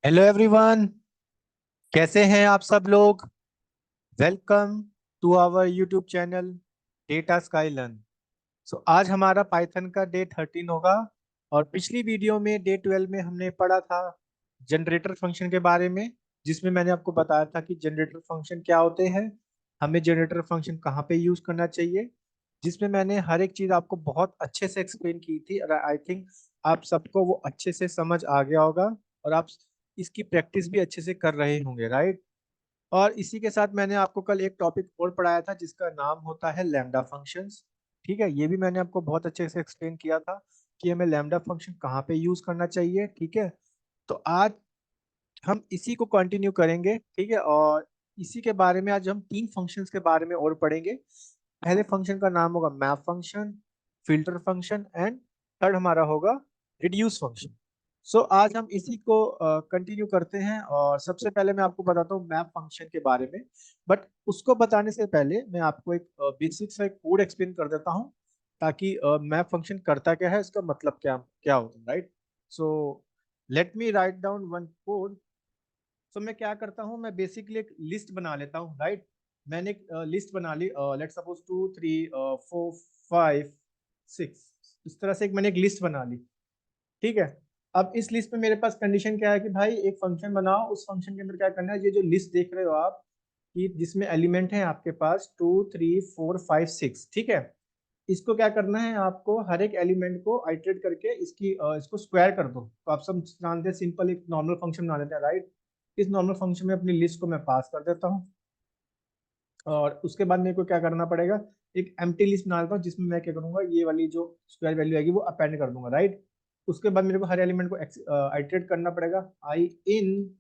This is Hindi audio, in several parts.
Hello everyone. कैसे हैं आप सब लोग? Welcome to our YouTube channel data Skylearn. आज हमारा पाइथन का डे 13 होगा। और पिछली वीडियो में डे 12 में हमने पढ़ा था जनरेटर फंक्शन के बारे में, जिसमें मैंने आपको बताया था कि जनरेटर फंक्शन क्या होते हैं, हमें जनरेटर फंक्शन कहाँ पे यूज करना चाहिए, जिसमें मैंने हर एक चीज आपको बहुत अच्छे से एक्सप्लेन की थी। और आई थिंक आप सबको वो अच्छे से समझ आ गया होगा और आप इसकी प्रैक्टिस भी अच्छे से कर रहे होंगे, राइट। और इसी के साथ मैंने आपको कल एक टॉपिक और पढ़ाया था जिसका नाम होता है लैम्डा फंक्शंस। ठीक है, ये भी मैंने आपको बहुत अच्छे से एक्सप्लेन किया था कि हमें लैम्डा फंक्शन कहाँ पे यूज करना चाहिए। ठीक है, तो आज हम इसी को कंटिन्यू करेंगे। ठीक है, और इसी के बारे में आज हम तीन फंक्शंस के बारे में और पढ़ेंगे। पहले फंक्शन का नाम होगा map function, filter function and third हमारा होगा रिड्यूस फंक्शन। आज हम इसी को कंटिन्यू करते हैं और सबसे पहले मैं आपको बताता हूँ मैप फंक्शन के बारे में। बट उसको बताने से पहले मैं आपको एक बेसिक सा एक कोड एक्सप्लेन कर देता हूँ, ताकि मैप फंक्शन करता क्या है, इसका मतलब क्या क्या होता है, right. So let me write down one code. मैं क्या करता हूँ, मैं बेसिकली एक लिस्ट बना लेता हूँ, राइट। मैंने एक लिस्ट बना ली, लेट सपोज 2 3 4 5 6। इस तरह से मैंने एक लिस्ट बना ली। ठीक है, अब इस लिस्ट में मेरे पास कंडीशन क्या है कि भाई एक फंक्शन बनाओ, उस फंक्शन के अंदर क्या करना है, ये जो लिस्ट देख रहे हो आप, कि जिसमें एलिमेंट है आपके पास 2 3 4 5 6। ठीक है, इसको क्या करना है, आपको हर एक एलिमेंट को आइटरेट करके इसको स्क्वायर कर दो। तो आप सब जानते हैं, सिंपल एक नॉर्मल फंक्शन बना लेते हैं, राइट। इस नॉर्मल फंक्शन में अपनी लिस्ट को मैं पास कर देता हूँ और उसके बाद मेरे को क्या करना पड़ेगा, एक एम्प्टी लिस्ट बना लेता हूँ जिसमें मैं क्या करूंगा, ये वाली जो स्क्वायर वैल्यू आएगी वो अपेंड कर दूंगा, राइट। उसके बाद मेरे को हर एलिमेंट को आइटरेट करना पड़ेगा। आई इन,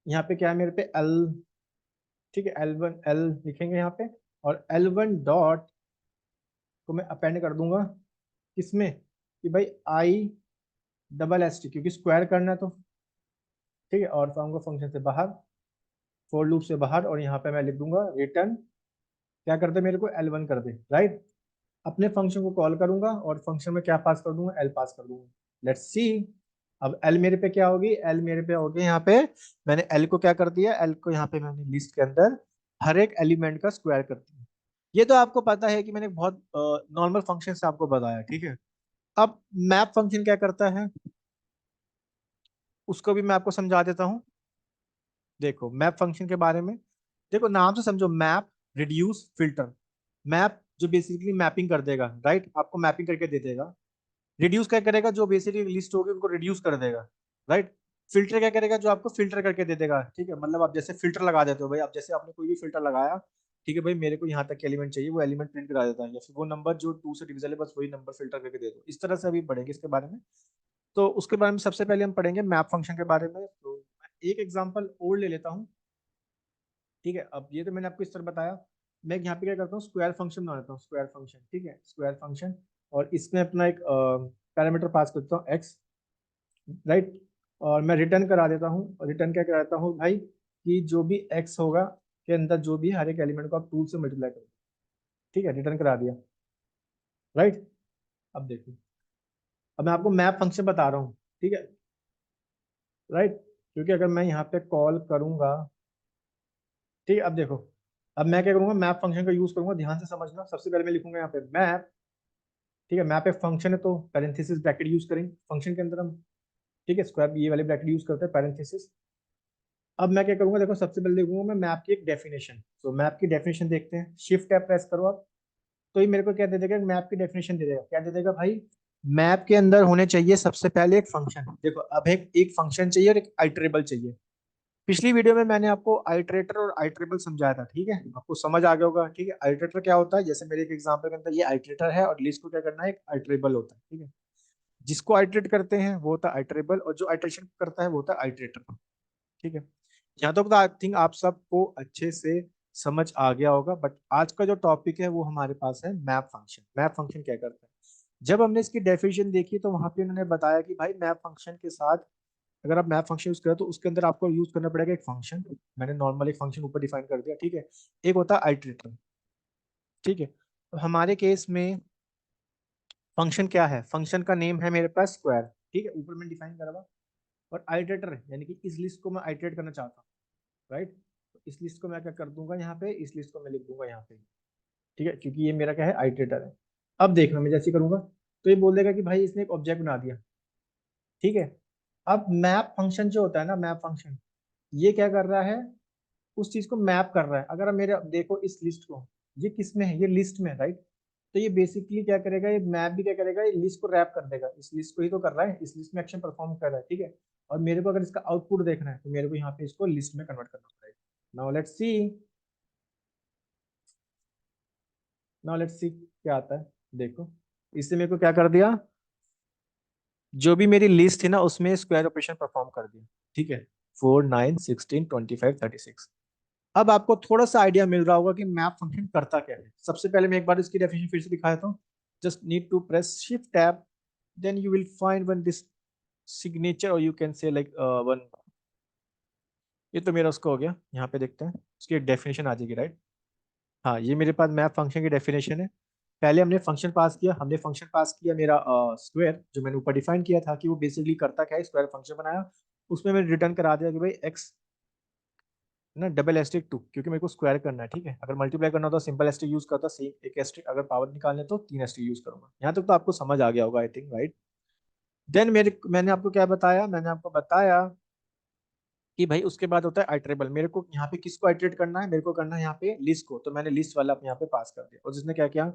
यहाँ पे क्या है मेरे पे एल, ठीक है, L1 एल लिखेंगे यहाँ पे, और L1 डॉट को मैं अपेंड कर दूंगा किसमें, कि भाई आई डबल एस टी, क्योंकि स्क्वायर करना है तो। ठीक है, और फार्मूला फंक्शन से बाहर, फोर लूप से बाहर, और यहाँ पे मैं लिख दूंगा रिटर्न, क्या कर दे मेरे को, L1 कर दे, राइट। अपने फंक्शन को कॉल करूंगा और फंक्शन में क्या पास कर दूंगा, एल पास कर दूंगा। लेट्स सी, अब एल मेरे पे क्या होगी, एल मेरे पे होगी यहाँ पे, मैंने एल को क्या कर दिया, एल को यहाँ पे मैंने लिस्ट के अंदर हर एक एलिमेंट का स्क्वायर कर दिया। ये तो आपको पता है कि मैंने बहुत नॉर्मल फंक्शन से आपको बताया, ठीक है। अब मैप फंक्शन क्या करता है, उसको भी मैं आपको समझा देता हूँ। देखो मैप फंक्शन के बारे में, देखो नाम से समझो, मैप, रिड्यूस, फिल्टर। मैप जो बेसिकली मैपिंग कर देगा, राइट, आपको मैपिंग करके दे देगा। रिड्यूस क्या करेगा, जो बेसिकली लिस्ट होगी उनको रिड्यूस कर देगा, राइट। फिल्टर क्या करेगा, जो आपको फिल्टर करके दे देगा। ठीक है, मतलब आप जैसे फिल्टर लगा देते हो भाई, आप जैसे आपने कोई भी फिल्टर लगाया, ठीक है भाई, मेरे को यहाँ तक एलिमेंट चाहिए, वो एलिमेंट प्रिंट करा देता है, या फिर वो नंबर जो 2 से डिविजिबल है बस वही नंबर फिल्टर करके दे दो। इस तरह से अभी पढ़ेंगे इसके बारे में। तो उसके बारे में सबसे पहले हम पढ़ेंगे मैप फंक्शन के बारे में। तो मैं एक एग्जांपल और ले लेता हूँ। ठीक है, अब ये तो मैंने आपको इस तरह बताया। मैं यहाँ पे क्या करता हूँ, स्क्वायर फंक्शन बना लेता हूँ, स्क्वायर फंक्शन, ठीक है, स्क्वायर फंक्शन। और इसमें अपना एक पैरामीटर पास करता हूँ एक्स, राइट। और मैं रिटर्न करा देता हूँ, रिटर्न क्या कराता हूँ भाई, कि जो भी एक्स होगा के अंदर जो भी हर एक एलिमेंट को आप 2 से मल्टीप्लाई करो। ठीक है, रिटर्न करा दिया, राइट। अब देखो, अब मैं आपको मैप फंक्शन बता रहा हूँ, ठीक है, राइट। क्योंकि अगर मैं यहाँ पे कॉल करूंगा, ठीक है, अब देखो, अब मैं क्या करूंगा, मैप फंक्शन का यूज करूंगा, ध्यान से समझना। सबसे पहले मैं लिखूंगा यहाँ पे मैप, ठीक है, मैप एक फंक्शन है तो पैरेंथेसिस ब्रैकेट यूज करेंगे फंक्शन के अंदर हम। ठीक है, स्क्वायर ये वाले ब्रैकेट यूज करते हैं, पैरेंथेसिस। अब मैं क्या करूंगा, देखो सबसे पहले देखूंगा मैं मैप की एक डेफिनेशन। तो मैप की डेफिनेशन देखते हैं, शिफ्ट टैब प्रेस करो आप, तो ये मेरे को क्या दे देगा, मैप की डेफिनेशन दे देगा। क्या दे देगा भाई, मैप के अंदर होने चाहिए सबसे पहले एक फंक्शन। देखो अब एक फंक्शन चाहिए और एक आइटरेबल चाहिए। पिछली वीडियो में मैंने आपको आइटरेटर और आइटरेबल समझाया था, ठीक है, आपको समझ आ गया होगा। ठीक है, आइटरेटर क्या होता है, जैसे मेरे एक एग्जांपल के अंदर ये आइटरेटर है और लिस्ट को क्या करना है, एक आइटरेबल होता है। ठीक है, जिसको आइटरेट करते हैं वो होता है आइटरेबल, और जो आइटरेशन करता है वो होता है आइटरेटर। ठीक है, यहाँ तक तो आई थिंक आप सबको अच्छे से समझ आ गया होगा। बट आज का जो टॉपिक है वो हमारे पास है मैप फंक्शन। मैप फंक्शन क्या करता है, जब हमने इसकी डेफिनेशन देखी तो वहां पे उन्होंने बताया कि भाई मैप फंक्शन के साथ, अगर आप मैप फंक्शन यूज करें तो उसके अंदर आपको यूज करना पड़ेगा एक फंक्शन। मैंने नॉर्मल एक फंक्शन ऊपर डिफाइन कर दिया, ठीक है। एक होता है आइटरेटर, ठीक है। तो हमारे केस में फंक्शन क्या है, फंक्शन का नेम है मेरे पास स्क्वायर। ठीक है, ऊपर मैंने डिफाइन करा हुआ। और आइटरेटर यानी कि इस लिस्ट को मैं आइटरेट करना चाहता हूँ, राइट। तो इस लिस्ट को मैं क्या कर दूंगा यहाँ पे, इस लिस्ट को मैं लिख दूंगा यहाँ पे, ठीक है, क्योंकि ये मेरा क्या है, आइटरेटर है। अब देखना मैं जैसे करूंगा तो ये बोल देगा कि भाई इसने एक ऑब्जेक्ट बना दिया, ठीक है। अब मैप फंक्शन जो होता है ना, मैप फंक्शन ये क्या कर रहा है, उस चीज को मैप कर रहा है। अगर आप मेरे देखो इस लिस्ट को, ये किस में है, ये लिस्ट में है, राइट। तो ये बेसिकली क्या करेगा, ये मैप भी क्या करेगा, ये लिस्ट को रैप कर देगा, इस लिस्ट को ही तो कर रहा है, इस लिस्ट में एक्शन परफॉर्म कर रहा है, ठीक है। और मेरे को अगर इसका आउटपुट देखना है तो मेरे को यहाँ पे इसको लिस्ट में कन्वर्ट करना पड़ेगा। नाउ लेट्स सी क्या आता है। देखो इससे मेरे को क्या कर दिया, जो भी मेरी लिस्ट थी ना उसमें स्क्वायर ऑपरेशन परफॉर्म कर दिया, ठीक है। 4 9 16 25 36। अब आपको थोड़ा सा आइडिया मिल रहा होगा कि मैप फंक्शन करता क्या है। सबसे पहले मैं एक बार इसकी डेफिनेशन फिर से दिखाया था। Just need to press shift tab, then you will find one this signature, और you can say like one. ये तो मेरा उसका हो गया, यहाँ पे देखते हैं उसकी एक डेफिनेशन आ जाएगी, राइट। हाँ, ये मेरे पास मैप फंक्शन की डेफिनेशन है। पहले हमने फंक्शन पास किया, मेरा स्क्वायर जो मैंने ऊपर डिफाइन किया था कि वो बेसिकली करता क्या है, स्क्वायर फंक्शन बनाया। उसमें मैंने रिटर्न करा दिया कि भाई एक्स ना डबल एस्टिक टू, क्योंकि मेरे को स्क्वायर करना है, ठीक है। अगर मल्टीप्लाई करना होता सिंपल एस्टिक यूज करता, सेम एक एस्टिक। अगर पावर निकालने तो 3 एस्टिक यूज करूंगा। यहाँ तक तो आपको समझ आ गया होगा आई थिंक, राइट। देन मैंने आपको क्या बताया, मैंने आपको बताया कि भाई उसके बाद होता है आइटरेबल। मेरे को यहाँ पे किसको आइटरेट करना है, मेरे को करना है यहाँ पे लिस्ट को। तो मैंने लिस्ट वाला अपने यहाँ पे पास कर दिया, और जिसने क्या किया,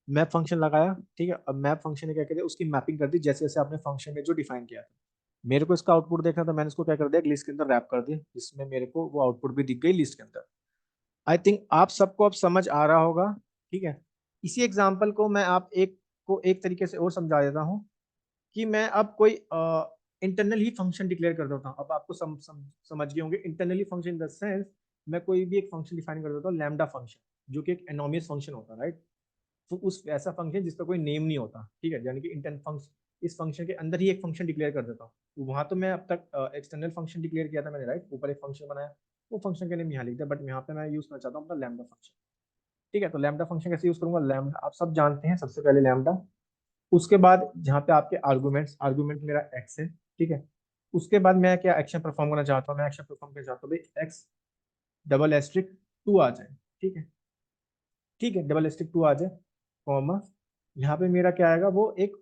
मैप फंक्शन लगाया, ठीक है। अब मैप फंक्शन ने क्या किया, उसकी मैपिंग कर दी जैसे जैसे आपने फंक्शन में जो डिफाइन किया था। मेरे को इसका आउटपुट देखना था, मैंने इसको क्या कर दिया, लिस्ट के अंदर रैप कर दिया, जिसमें मेरे को वो आउटपुट भी दिख गई लिस्ट के अंदर। आई थिंक आप सबको अब समझ आ रहा होगा, ठीक है। इसी एग्जाम्पल को मैं आप एक को एक तरीके से और समझा देता हूँ कि मैं अब कोई इंटरनल ही फंक्शन डिक्लेयर कर देता हूँ। अब आपको समझ गए होंगे internally function in the sense, मैं कोई भी एक फंक्शन डिफाइन कर देता हूँ, लैम्डा फंक्शन, जो कि एक एनोमियस फंक्शन होता है, राइट। तो उस ऐसा फंक्शन जिसका कोई नेम नहीं होता, ठीक है, यानी कि इंटरनल फंक्शन, इस फंक्शन के अंदर ही एक फंक्शन डिक्लेयर कर देता हूँ। तो वहां तो मैं अब तक एक्सटर्नल फंक्शन डिक्लेयर किया था मैंने, राइट, ऊपर एक फंक्शन बनाया, वो फंक्शन का नेम यहाँ लिख दिया। बट यहाँ पे मैं यूज करना चाहता हूँ अपना लैम्डा फंक्शन, ठीक है। तो लैम्डा फंक्शन कैसे यूज करूंगा, लैम्डा आप सब जानते हैं, सबसे पहले लैम्डा, उसके बाद जहाँ पे आपके आर्गूमेंट्स, आर्गूमेंट मेरा एक्स है, ठीक है। उसके बाद मैं क्या एक्शन परफॉर्म करना चाहता हूँ, मैं एक्शन परफॉर्म करना चाहता हूँ भाई एक्स डबल एस्ट्रिक टू आ जाए, ठीक है, ठीक है, डबल एस्ट्रिक टू आ जाए, कॉमा, यहाँ पे मेरा क्या आएगा, वो एक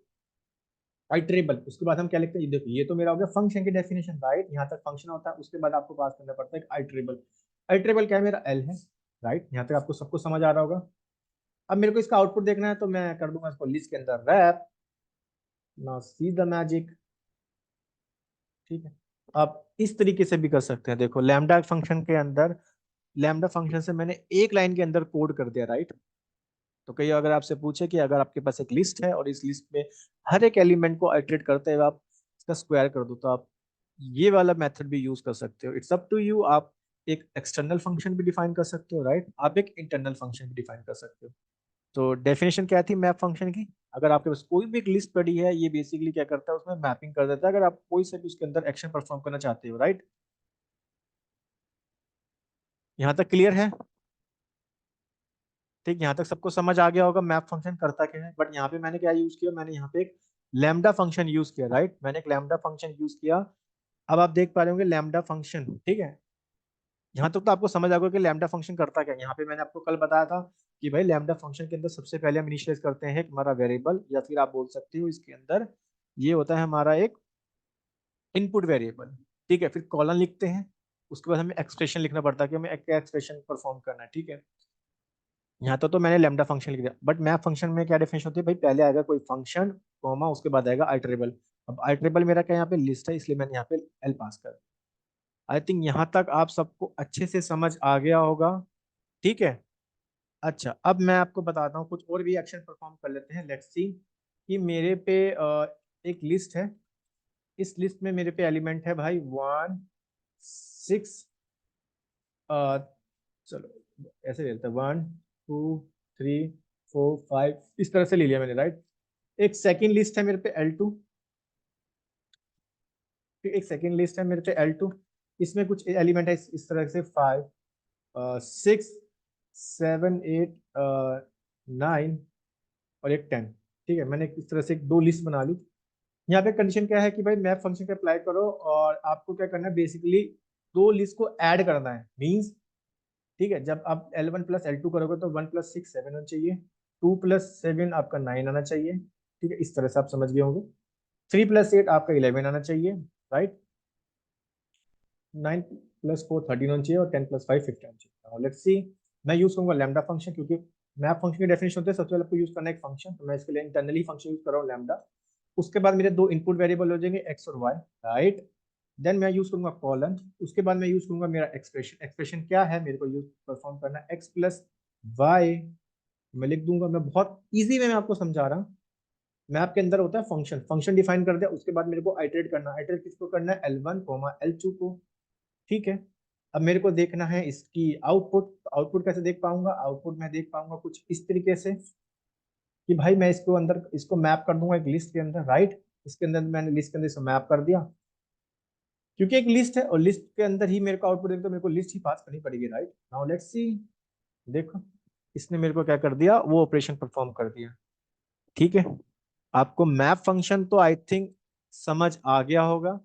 आइटरेबल। उसके बाद हम क्या लिखते हैं, ये देखो ये तो मेरा हो गया फंक्शन की डेफिनेशन, राइट। यहाँ तक फंक्शन होता है, उसके बाद आपको पास करना पड़ता है एक आइटरेबल। आइटरेबल क्या है, मेरा एल है, राइट। यहाँ तक आपको सबको समझ आ रहा होगा। अब मेरे को इसका आउटपुट देखना है, तो मैं कर दूंगा इसको लिस्ट के अंदर रैप, ना सी द मैजिक, ठीक है। आप इस तरीके से भी कर सकते हैं। देखो लैम्डा फंक्शन के अंदर, लैम्डा फंक्शन से मैंने एक लाइन के अंदर कोड कर दिया, राइट। तो कहीं अगर आपसे पूछे कि अगर आपके पास एक लिस्ट है और इस लिस्ट में हर एक एलिमेंट को आइटरेट करते हुए आप इसका स्क्वायर कर दो, तो आप ये वाला मेथड भी यूज कर सकते हो। इट्स अप टू यू, आप एक एक्सटर्नल फंक्शन भी डिफाइन कर सकते हो, राइट। आप एक इंटरनल फंक्शन भी डिफाइन कर सकते हो। तो डेफिनेशन क्या थी मैप फंक्शन की, अगर आपके पास कोई भी एक लिस्ट पड़ी है, ये बेसिकली क्या करता है, उसमें मैपिंग कर देता है, अगर आप कोई से भी उसके अंदर एक्शन परफॉर्म करना चाहते हो, राइट। यहाँ तक क्लियर है, ठीक। यहाँ तक सबको समझ आ गया होगा मैप फंक्शन करता क्या है। बट यहाँ पे मैंने क्या यूज किया, मैंने यहाँ पे एक लैम्डा फंक्शन यूज किया, राइट। मैंने एक लैम्डा फंक्शन यूज किया। अब आप देख पा रहे होंगे लैम्डा फंक्शन, ठीक है। यहाँ तक तो आपको समझ आ गया कि लैम्डा फंक्शन करता क्या है। यहाँ पे मैंने आपको कल बताया था कि भाई लैम्डा फंक्शन के अंदर सबसे पहले हम इनिशियलाइज करते हैं एक हमारा वेरिएबल, या फिर आप बोल सकते हो इसके अंदर ये होता है हमारा एक इनपुट वेरिएबल, ठीक है। फिर कॉलन लिखते हैं, उसके बाद हमें एक्सप्रेशन लिखना पड़ता है कि हमें क्या एक्सप्रेशन परफॉर्म करना है, ठीक है। यहाँ तो मैंने लैम्डा फंक्शन लिख दिया। बट मैप फंक्शन में क्या डेफिनेशन होती है, भाई पहले आएगा कोई फंक्शन, कॉमा, उसके बाद आएगा आइटरेबल। अब आइटरेबल मेरा क्या यहाँ पे लिस्ट है, इसलिए मैंने यहाँ पे एल पास कर। आई थिंक यहाँ तक आप सबको अच्छे से समझ आ गया होगा, ठीक है। अच्छा, अब मैं आपको बताता हूँ कुछ और भी एक्शन परफॉर्म कर लेते हैं। लेट्स सी कि मेरे पे एक लिस्ट है, इस लिस्ट में मेरे पे एलिमेंट है भाई 1 6, चलो ऐसे ले लेते हैं, 1 2 3 4 5, इस तरह से ले लिया मैंने, राइट। एक सेकंड लिस्ट है मेरे पे L2, फिर एक सेकंड लिस्ट है मेरे पे L2, इसमें कुछ एलिमेंट है इस तरह से 5 6 7 8 9 और एक 10, ठीक है। मैंने इस तरह से एक दो लिस्ट बना ली। यहाँ पे कंडीशन क्या है कि भाई मैप फंक्शन का अप्लाई करो और आपको क्या करना है बेसिकली, दो लिस्ट को ऐड करना है मींस। ठीक है, जब आप L1 प्लस L2 करोगे तो 1 + 6 7 होना चाहिए, 2 + 7 आपका 9 आना चाहिए। ठीक है, इस तरह से आप समझ गए होंगे। 3 + 8 आपका 11 आना चाहिए, राइट। 9 + 4 13 होना चाहिए और 10 + 5 15 होना चाहिए। लेट्स सी, मैं यूज करूंगा लैम्डा फंक्शन, क्योंकि मैप फंक्शन की डेफिनेशन होती है सबसे पहले आपको यूज करना है एक फंक्शन, तो मैं इसके लिए इंटरनली फंक्शन यूज कर रहा हूँ लैम्डा। उसके बाद मेरे दो इनपुट वेरिएबल हो जाएंगे एक्स और वाई, राइट। देन मैं यूज करूंगा कॉलन, उसके बाद मैं यूज करूंगा मेरा एक्सप्रेशन। एक्सप्रेशन क्या है, मेरे को यूज परफॉर्म करना है x + y। मैं लिख दूंगा, मैं बहुत इजी में मैं आपको समझा रहा हूँ। मैप के अंदर होता है फंक्शन, फंक्शन डिफाइन कर दिया, उसके बाद मेरे को आइटरेट करना है। आइटरेट किसको करना है, L1 L2 को। ठीक है, अब मेरे को देखना है इसकी आउटपुट। आउटपुट कैसे देख पाऊंगा, आउटपुट मैं देख पाऊंगा कुछ इस तरीके से कि भाई मैं इसको अंदर इसको मैप कर दूंगा एक लिस्ट के अंदर, राइट। इसके अंदर मैंने लिस्ट के अंदर इसको मैप कर दिया, क्योंकि एक लिस्ट है और लिस्ट के अंदर ही मेरे को आउटपुट देख, तो मेरे को लिस्ट ही पास करनी पड़ेगी, राइट। नाउ लेट्स सी, देखो इसने मेरे को क्या कर दिया, वो ऑपरेशन परफॉर्म कर दिया। ठीक है, आपको मैप फंक्शन तो आई थिंक समझ आ गया होगा।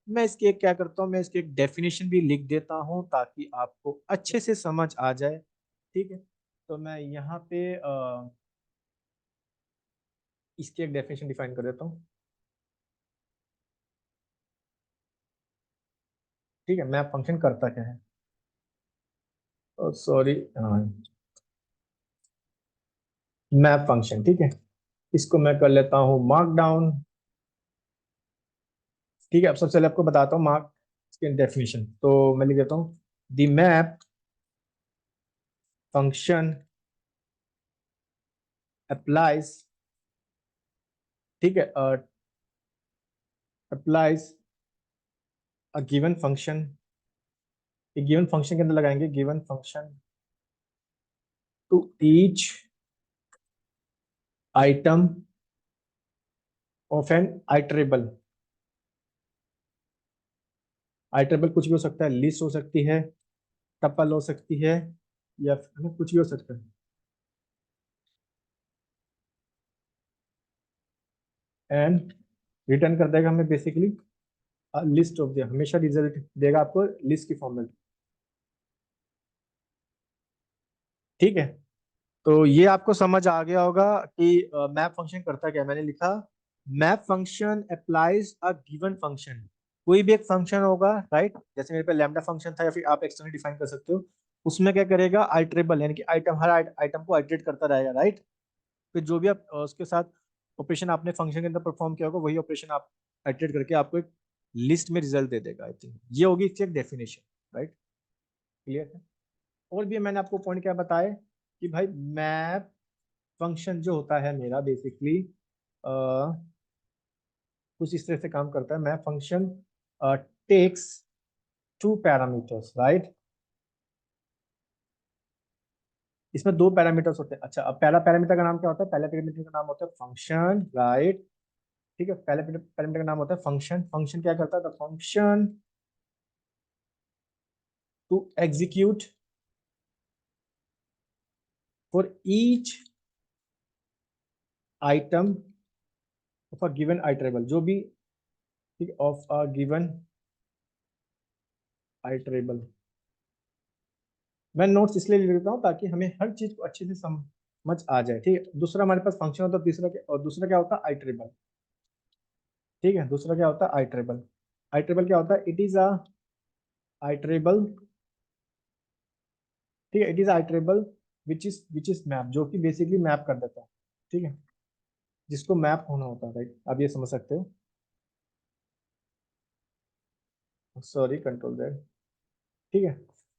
मैं इसकी एक क्या करता हूँ, मैं इसकी एक डेफिनेशन भी लिख देता हूँ ताकि आपको अच्छे से समझ आ जाए। ठीक है, तो मैं यहाँ पे इसकी एक डेफिनेशन डिफाइन कर देता हूँ। ठीक है, मैप फंक्शन करता क्या है, सॉरी, मैप फंक्शन, ठीक है, इसको मैं कर लेता हूँ मार्क डाउन। ठीक है, अब सबसे पहले आपको बताता हूँ मार्क इसकी डेफिनेशन, तो मैं लिख देता हूँ द मैप फंक्शन अप्लाइज। ठीक है, अप्लाइज अ गिवन फंक्शन। एक गिवन फंक्शन के अंदर लगाएंगे given function to each item of an iterable. Iterable कुछ भी हो सकता है, लिस्ट हो सकती है, टपल हो सकती है, या फिर कुछ भी हो सकता है। एंड रिटर्न कर देगा हमें बेसिकली लिस्ट ऑफ द, हमेशा रिजल्ट देगा आपको लिस्ट की फॉर्म में। ठीक है, तो ये आपको समझ आ गया होगा कि मैप फंक्शन करता क्या है। मैंने लिखा map function applies a given function. कोई भी एक फंक्शन होगा, राइट, जैसे मेरे पे लैम्डा फंक्शन था या फिर आप एक्सटर्नली डिफाइन कर सकते हो। उसमें क्या करेगा, आइटरेबल यानी कि आइटम, हर आइटम को आइटरेट करता रहेगा, राइट। फिर जो भी आप उसके साथ ऑपरेशन आपने फंक्शन के अंदर परफॉर्म किया होगा, वही ऑपरेशन आप आइटरेट करके आपको एक लिस्ट में रिजल्ट दे देगा। आई थिंक ये होगी इसकी एक डेफिनेशन, राइट। क्लियर है। और भी मैंने आपको पॉइंट क्या बताए कि भाई मैप फंक्शन जो होता है मेरा बेसिकली कुछ इस तरह से काम करता है। Map function takes two parameters, right. इसमें दो पैरामीटर्स होते हैं। अच्छा, अब पहला पैरामीटर का नाम क्या होता है, पहला पैरामीटर का नाम होता है फंक्शन, राइट। ठीक है, पहले पैरामीटर का नाम होता है फंक्शन। फंक्शन क्या करता है, the function to execute for each item of a given iterable, जो भी, ठीक, ऑफ अ गिवन आइटरेबल। मैं नोट्स इसलिए लिख देता हूँ ताकि हमें हर चीज को अच्छे से समझ आ जाए। ठीक है, दूसरा हमारे पास फंक्शन होता है, तीसरा क्या, और दूसरा क्या होता है, आइटरेबल। ठीक है, दूसरा क्या होता है, आइटरेबल। आइटरेबल क्या होता है, इट इज अ आइटरेबल। ठीक है, it is iterable which is map, जो कि बेसिकली मैप कर देता है। ठीक है, जिसको मैप होना होता है, राइट। आप ये समझ सकते हो, सॉरी, कंट्रोल दैट। ठीक है,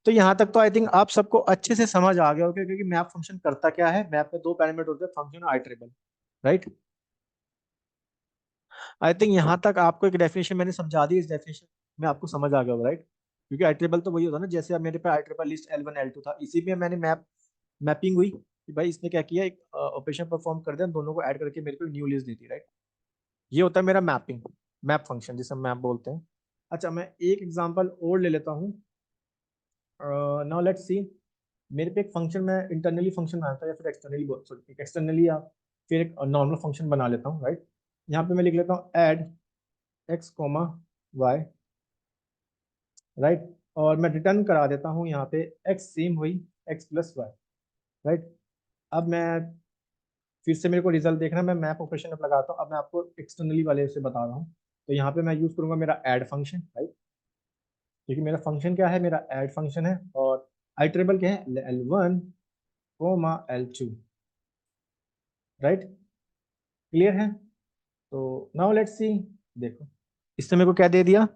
तो यहाँ तक तो आई थिंक आप सबको अच्छे से समझ आ गया होगा, क्योंकि मैप फंक्शन करता क्या है। मैप में दो पैरामीटर होते हैं, फंक्शन और आइटरेबल, राइट। आई थिंक यहाँ तक आपको एक डेफिनेशन मैंने समझा दी, इस डेफिनेशन में आपको समझ आ गया होगा, राइट। क्योंकि आइटरेबल तो वही होता है ना, जैसे अब मेरे पे आइटरेबल लिस्ट L1 L2 था, इसी में मैंने मैपिंग हुई कि भाई इसने क्या किया, एक ऑपरेशन परफॉर्म कर दिया, दोनों को ऐड करके मेरे को न्यू लिस्ट दी थी, राइट। ये होता है मेरा मैपिंग, मैप फंक्शन जिसे हम मैप बोलते हैं। अच्छा, मैं एक एग्जांपल और ले लेता हूँ। नाउ लेट्स सी, मेरे पे एक फंक्शन, मैं इंटरनली फंक्शन बनाता हूँ या फिर एक्सटर्नली, सॉरी एक्सटर्नली, या फिर एक नॉर्मल फंक्शन बना लेता हूँ, राइट। यहाँ पे मैं लिख लेता हूँ add x comma y, right. और मैं रिटर्न करा देता हूँ यहाँ पे एक्स सेम हुई एक्स प्लस वाई, राइट। अब मैं फिर से मेरे को रिजल्ट देखना है, मैं मैप ऑपरेशन अब लगाता हूँ। अब मैं आपको एक्सटर्नली वाले से बता रहा हूँ। तो यहाँ पे मैं यूज करूंगा मेरा ऐड फंक्शन, राइट। क्योंकि मेरा फंक्शन क्या है, मेरा ऐड फंक्शन है। और आई ट्रिबल क्या है, L1 coma L2, right. Clear है। तो नाउ लेट्स सी। देखो इसने मेरे को क्या दे दिया,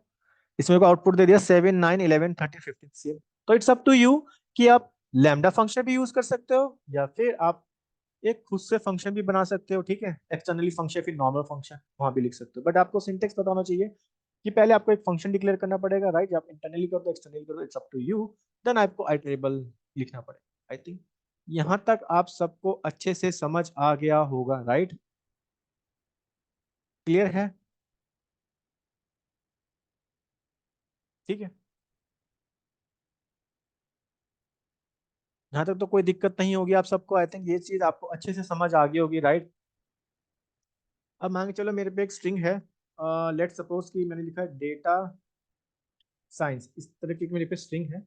इसमें को आउटपुट दे दिया 7 9 11 30 15 सेम। तो इट्स अप टू यू कि आप लैम्डा फंक्शन भी यूज कर सकते हो या फिर आप एक खुद से फंक्शन भी बना सकते हो, ठीक है। एक्सटर्नली फंक्शन फिर नॉर्मल फंक्शन वहां भी लिख सकते हो, बट आपको सिंटेक्स पता होना चाहिए कि पहले आपको एक फंक्शन डिक्लेयर करना पड़ेगा, राइट। आप इंटरनली करो तो एक्सटर्नली करो, it's up to you. Then आपको आइटरेबल लिखना पड़ेगा। आई थिंक यहाँ तक आप सबको अच्छे से समझ आ गया होगा, राइट। क्लियर है, ठीक है। यहाँ तक तो कोई दिक्कत नहीं होगी आप सबको। आई थिंक ये चीज आपको अच्छे से समझ आ गई होगी, राइट। अब मान के चलो मेरे पे एक स्ट्रिंग है, लेट सपोज कि मैंने लिखा है डेटा साइंस, इस तरह की मेरे पे स्ट्रिंग है।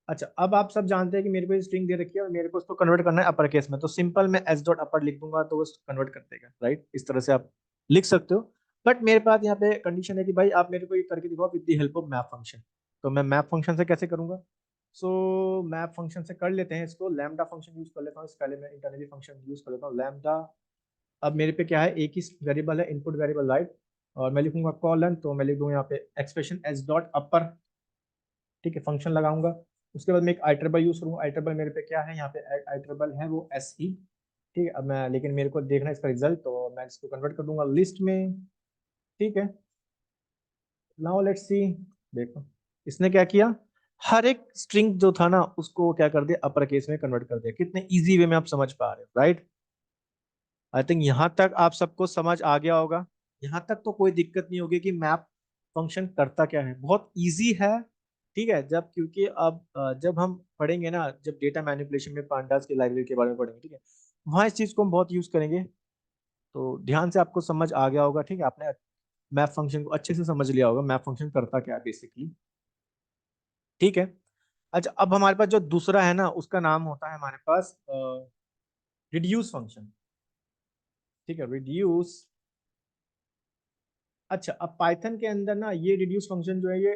अच्छा, अब आप सब जानते हैं कि मेरे को स्ट्रिंग दे रखी है और मेरे को उसको कन्वर्ट करना है अपर केस में। तो सिंपल मैं एस डॉट अपर लिख दूंगा तो वो कन्वर्ट कर देगा, राइट। इस तरह से आप लिख सकते हो। बट मेरे पास यहाँ पे कंडीशन है कि भाई आप मेरे को ये करके दिखाओ with the help of map function. तो मैं मैप फंक्शन से कैसे करूंगा। सो मैप फंक्शन से कर लेते हैं इसको, लैम्डा फंक्शन यूज कर लेता हूँ। इसके पहले मैं इंटरनली फंक्शन यूज कर लेता हूँ लैम्डा। अब मेरे पे क्या है, एक ही वेरिएबल है, इनपुट वेरिएबल, राइट। और मैं लिखूंगा कॉलन, तो मैं लिख दूंगा यहाँ पे एक्सप्रेशन एस डॉट अपर, ठीक है। फंक्शन लगाऊंगा। उसके बाद मैं एक आई ट्रिबल यूज करूंगा। आई ट्रिबल मेरे पे क्या है, यहाँ पे आई ट्रिबल है वो एस ई, ठीक है। अब मैं लेकिन मेरे को देखना है इसका रिजल्ट, तो मैं इसको कन्वर्ट कर दूंगा लिस्ट में, ठीक है। नाउ लेट्स सी। देखो इसने क्या किया, हर एक स्ट्रिंग जो था ना उसको क्या कर दिया, अपर केस में कन्वर्ट कर दिया। कितने इजी वे में आप समझ पा रहे हो, राइट। आई थिंक यहाँ तक आप सबको समझ आ गया होगा। यहाँ तक तो कोई दिक्कत नहीं होगी कि मैप फंक्शन करता क्या है, बहुत इजी है, ठीक है। जब क्योंकि अब जब हम पढ़ेंगे ना, जब डेटा मैनिपुलेशन में पांडास की लाइब्रेरी के बारे में पढ़ेंगे, ठीक है, वहाँ इस चीज को हम बहुत यूज करेंगे। तो ध्यान से आपको समझ आ गया होगा, ठीक है। आपने मैप फंक्शन को अच्छे से समझ लिया होगा, मैप फंक्शन करता क्या है बेसिकली, ठीक है। अच्छा, अब हमारे पास जो दूसरा है ना उसका नाम होता है हमारे पास रिड्यूस फंक्शन, ठीक है, रिड्यूस। अच्छा, अब पाइथन के अंदर ना ये रिड्यूस फंक्शन जो है ये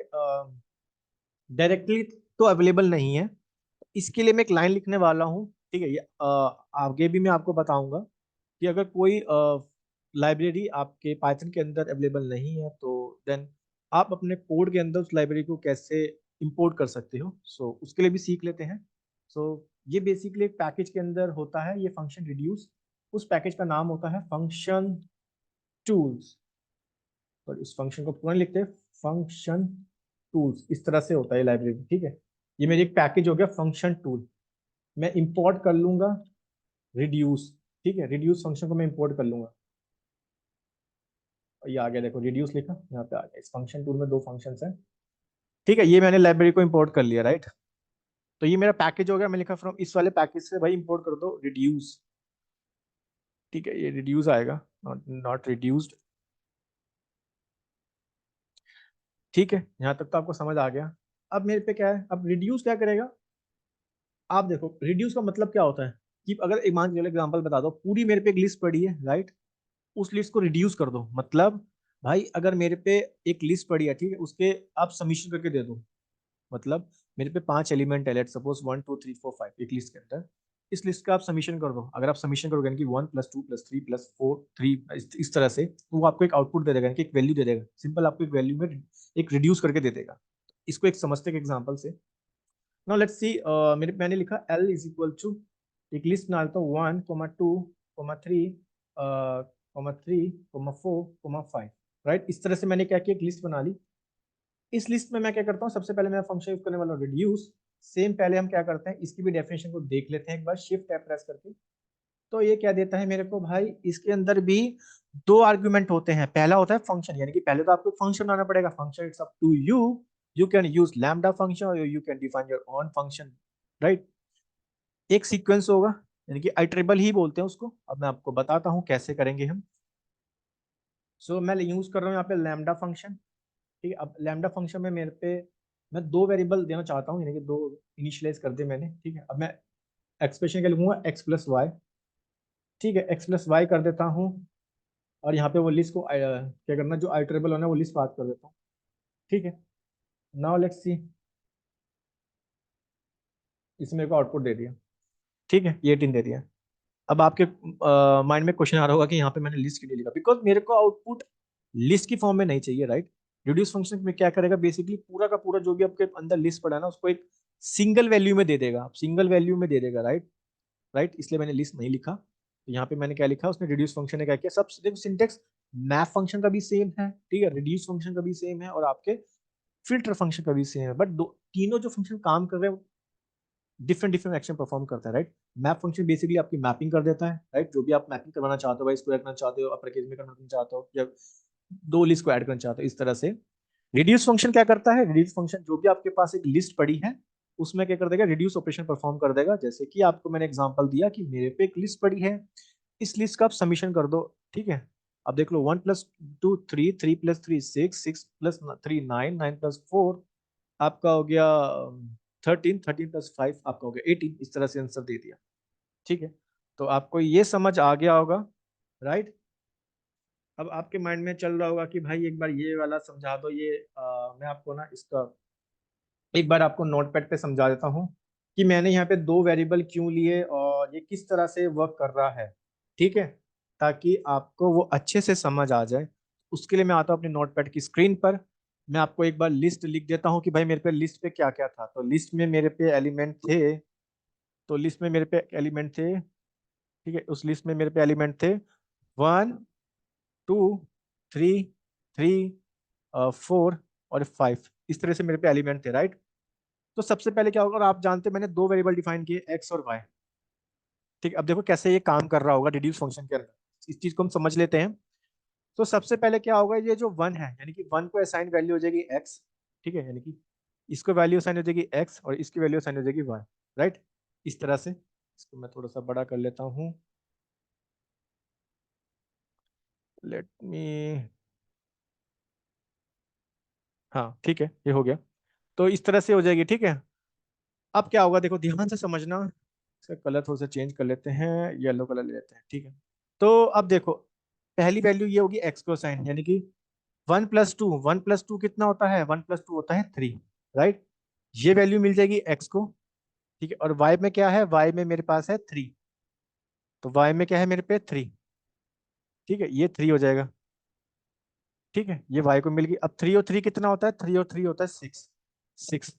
डायरेक्टली तो अवेलेबल नहीं है। इसके लिए मैं एक लाइन लिखने वाला हूँ, ठीक है। ये आगे भी मैं आपको बताऊंगा कि अगर कोई लाइब्रेरी आपके पाइथन के अंदर अवेलेबल नहीं है तो देन आप अपने कोड के अंदर उस लाइब्रेरी को कैसे इंपोर्ट कर सकते हो। सो उसके लिए भी सीख लेते हैं। सो ये बेसिकली एक पैकेज के अंदर होता है ये फंक्शन रिड्यूस। उस पैकेज का नाम होता है फंक्शन टूल्स। और इस फंक्शन को पूरा लिखते हैं फंक्शन टूल्स, इस तरह से होता है लाइब्रेरी, ठीक है। ये मेरी एक पैकेज हो गया फंक्शन टूल। मैं इंपोर्ट कर लूंगा रिड्यूस, ठीक है। रिड्यूस फंक्शन को मैं इंपोर्ट कर लूंगा। ये आ गया, देखो रिड्यूस लिखा यहाँ पे आ गया। इस फंक्शन टूल में दो फंक्शंस हैं, ठीक है। ये मैंने लाइब्रेरी को इंपोर्ट कर लिया, राइट। तो ये मेरा पैकेज हो गया। मैं लिखा फ्रॉम इस वाले पैकेज से भाई इंपोर्ट कर दो रिड्यूस, ठीक है। ये रिड्यूस आएगा, नॉट नॉट रिड्यूस्ड, ठीक है। यहाँ तक तो आपको समझ आ गया। अब मेरे पे क्या है, अब रिड्यूस क्या करेगा। आप देखो रिड्यूस का मतलब क्या होता है कि अगर एक मान चलो एग्जांपल बता दो, पूरी मेरे पे एक लिस्ट पड़ी है, राइट। उस लिस्ट को रिड्यूस कर दो, मतलब भाई अगर मेरे पे एक लिस्ट पड़ी है, ठीक है, उसके आप सबमिशन करके दे दो। मतलब मेरे पे 5 एलिमेंट है, लेट सपोज 1 2 3 4 5 एक लिस्ट के अंदर। इस लिस्ट का आप सबमिशन कर दो। अगर आप सबमिशन करोगे यानी कि 1 + 2 + 3 + 4 3 इस तरह से, तो वो आपको एक आउटपुट दे देगा, यानी कि एक वैल्यू दे देगा। सिंपल आपको एक वैल्यू में एक रिड्यूस करके दे देगा। इसको एक समझते हैं एग्जाम्पल से। नाउ लेट्स सी। मेरे मैंने लिखा L इज इक्वल टू, एक लिस्ट बना लेता हूँ 1 2 3 4 5, राइट। इस तरह से मैंने क्या किया, एक लिस्ट बना ली। इस लिस्ट में मैं क्या करता हूँ, सबसे पहले मैं फंक्शन यूज करने वाला हूँ रिड्यूस। सेम पहले हम क्या करते हैं, इसकी भी डेफिनेशन को देख लेते हैं एक बार, शिफ्ट टैब प्रेस करके। तो ये क्या देता है मेरे को भाई, इसके अंदर भी दो आर्गुमेंट होते हैं। पहला होता है फंक्शन, यानी कि पहले तो आपको फंक्शन बनाना पड़ेगा। Function it's up to you, you can use lambda function और you can define your own function, right. एक सीक्वेंस होगा, यानी कि आइटरेबल ही बोलते हैं उसको। अब मैं आपको बताता हूँ कैसे करेंगे हम। सो मैं यूज कर रहा हूँ यहाँ पे लैम्डा फंक्शन। ठीक है, अब लैम्डा फंक्शन में मेरे पे मैं दो वेरिएबल देना चाहता हूँ, यानी कि दो इनिशियलाइज कर दिए मैंने। ठीक है, अब मैं एक्सप्रेशन क्या लिखूंगा, एक्स प्लस वाई। ठीक है, एक्स प्लस वाई कर देता हूँ, और यहाँ पे वो लिस्ट को क्या करना, जो आइटरेबल होना है वो लिस्ट पास कर देता हूँ। ठीक है, नाउ लेट्स सी, इसमें मेरे को आउटपुट दे दिया। ठीक है, ये 18 दे दिया। अब आपके माइंड में क्वेश्चन आ रहा होगा कि यहाँ पे मैंने लिस्ट क्यों नहीं लिखा, बिकॉज मेरे को आउटपुट लिस्ट की फॉर्म में नहीं चाहिए, राइट। रिड्यूस फंक्शन में क्या करेगा, बेसिकली पूरा का पूरा जो भी आपके अंदर लिस्ट पड़ा है ना, उसको एक सिंगल वैल्यू में दे देगा, सिंगल वैल्यू में दे देगा, राइट। राइट, इसलिए मैंने लिस्ट नहीं लिखा। तो यहाँ पे मैंने क्या लिखा, उसने रिड्यूस फंक्शन ने क्या किया, सब देखो सिंटेक्स मैप फंक्शन का भी सेम है, ठीक है, रिड्यूस फंक्शन का भी सेम है, और आपके फिल्टर फंक्शन का भी सेम है, बट दो तीनों जो फंक्शन काम कर रहे हैं डिफरेंट डिफरेंट एक्शन परफॉर्म करता है, राइट। मैप फंक्शन बेसिकली आपकी मैपिंग कर देता है, राइट, जो भी आप मैपिंग करवाना चाहते हो, भाई इसको रखना चाहते हो, अपर केस में करना चाहते हो, या दो लिस्ट को ऐड करना चाहते हो, इस तरह से। रिड्यूस फंक्शन क्या करता है, रिड्यूस फंक्शन जो भी आपके पास एक लिस्ट पड़ी है, उसमें क्या कर देगा, रिड्यूस ऑपरेशन परफॉर्म कर देगा। जैसे कि आपको मैंने एग्जांपल दिया कि मेरे पे एक लिस्ट पड़ी है, इस लिस्ट का आप समीशन कर दो। ठीक है, अब देख लो, 1 + 2 3, 3 + 3 6, 6 + 3 9, 9 + 4 आपका हो गया 13, 13 + 5 आपका हो गया 18, इस तरह से आंसर दे दिया। ठीक है, तो आपको ये समझ आ गया होगा, राइट। अब आपके माइंड में चल रहा होगा कि भाई एक बार ये वाला समझा दो, ये मैं आपको ना इसका एक बार आपको नोटपैड पे समझा देता हूँ कि मैंने यहाँ पे दो वेरिएबल क्यों लिए और ये किस तरह से वर्क कर रहा है। ठीक है, ताकि आपको वो अच्छे से समझ आ जाए। उसके लिए मैं आता हूँ अपने नोटपैड की स्क्रीन पर। मैं आपको एक बार लिस्ट लिख देता हूँ कि भाई मेरे पे लिस्ट पे क्या क्या था। तो लिस्ट में मेरे पे एलिमेंट थे, तो लिस्ट में मेरे पे एलिमेंट थे, ठीक है, उस लिस्ट में मेरे पे एलिमेंट थे 1 2 3 3 4 और 5, इस तरह से मेरे पे एलिमेंट थे, राइट। तो सबसे पहले क्या होगा, और आप जानते हैं मैंने दो वेरिएबल डिफाइन किए, एक्स और वाई। ठीक है, अब देखो कैसे ये काम कर रहा होगा रिड्यूस फंक्शन के अंदर, इस चीज को हम समझ लेते हैं। तो सबसे पहले क्या होगा, ये जो वन है, यानी कि वन को असाइन वैल्यू हो जाएगी एक्स। ठीक है, यानी कि इसको वैल्यू असाइन हो जाएगी एक्स और इसकी वैल्यू असाइन हो जाएगी वाई, राइट। इस तरह से इसको मैं थोड़ा सा बड़ा कर लेता हूँ, लेट मी, हाँ ठीक है, ये हो गया। तो इस तरह से हो जाएगी, ठीक है। अब क्या होगा, देखो ध्यान से समझना, इसका कलर थोड़ा सा चेंज कर लेते हैं, येलो कलर ले लेते हैं, ठीक है। तो अब देखो, पहली वैल्यू ये होगी एक्स कोसाइन, यानी कि 1 + 2, 1 + 2 कितना होता है, 1 + 2 होता है 3, राइट। ये वैल्यू मिल जाएगी एक्स को, ठीक है। और वाई में क्या है, वाई में मेरे पास है 3, तो वाई में क्या है मेरे पे 3, ठीक है, ये 3 हो जाएगा। ठीक है, ये वाई को मिल गई। अब 3 और 3 कितना होता है, 3 और 3 होता है 6, 6,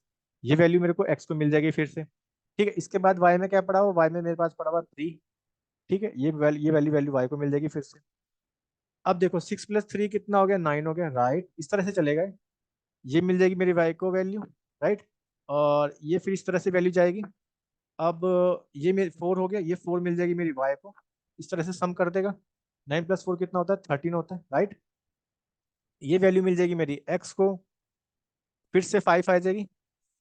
ये वैल्यू मेरे को एक्स को मिल जाएगी फिर से। ठीक है, इसके बाद वाई में क्या पड़ा हुआ, वाई में मेरे पास पड़ा हुआ 3, ठीक है, ये वैल्यू वैल्यू वाई को मिल जाएगी फिर से। अब देखो 6 + 3 कितना हो गया, 9 हो गया, राइट, इस तरह से चलेगा। ये मिल जाएगी मेरी वाई को वैल्यू, राइट। और ये फिर इस तरह से वैल्यू जाएगी। अब ये मेरी 4 हो गया, ये 4 मिल जाएगी मेरी वाई को, इस तरह से सम कर देगा। 9 + 4 कितना होता है, 13 होता है, राइट। ये वैल्यू मिल जाएगी मेरी एक्स को, फिर से 5 आ जाएगी,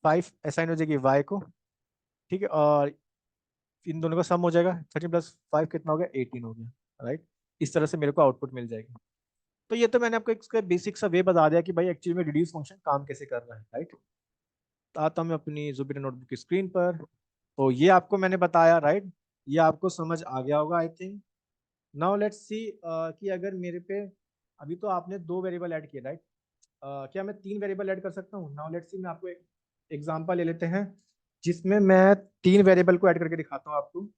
5 असाइन हो जाएगी वाई को, ठीक है। और इन दोनों का सम हो जाएगा, 13 + 5 कितना हो गया, 18 हो गया, राइट। इस तरह से मेरे को आउटपुट मिल जाएगी। तो ये तो मैंने आपको इसका बेसिक सा वे बता दिया कि भाई एक्चुअली में रिड्यूस फंक्शन काम कैसे कर रहा है, राइट। तो आता हूँ मैं अपनी जुपिटर नोटबुक की स्क्रीन पर। तो ये आपको मैंने बताया, राइट, ये आपको समझ आ गया होगा आई थिंक। नाउ लेट्स सी कि अगर मेरे पे, अभी तो आपने दो वेरिएबल ऐड किए, राइट, क्या मैं तीन वेरिएबल ऐड कर सकता हूँ। नाउ लेट्स सी, मैं आपको एक एग्जांपल ले लेते हैं जिसमें मैं तीन वेरिएबल को ऐड करके दिखाता हूँ आपको,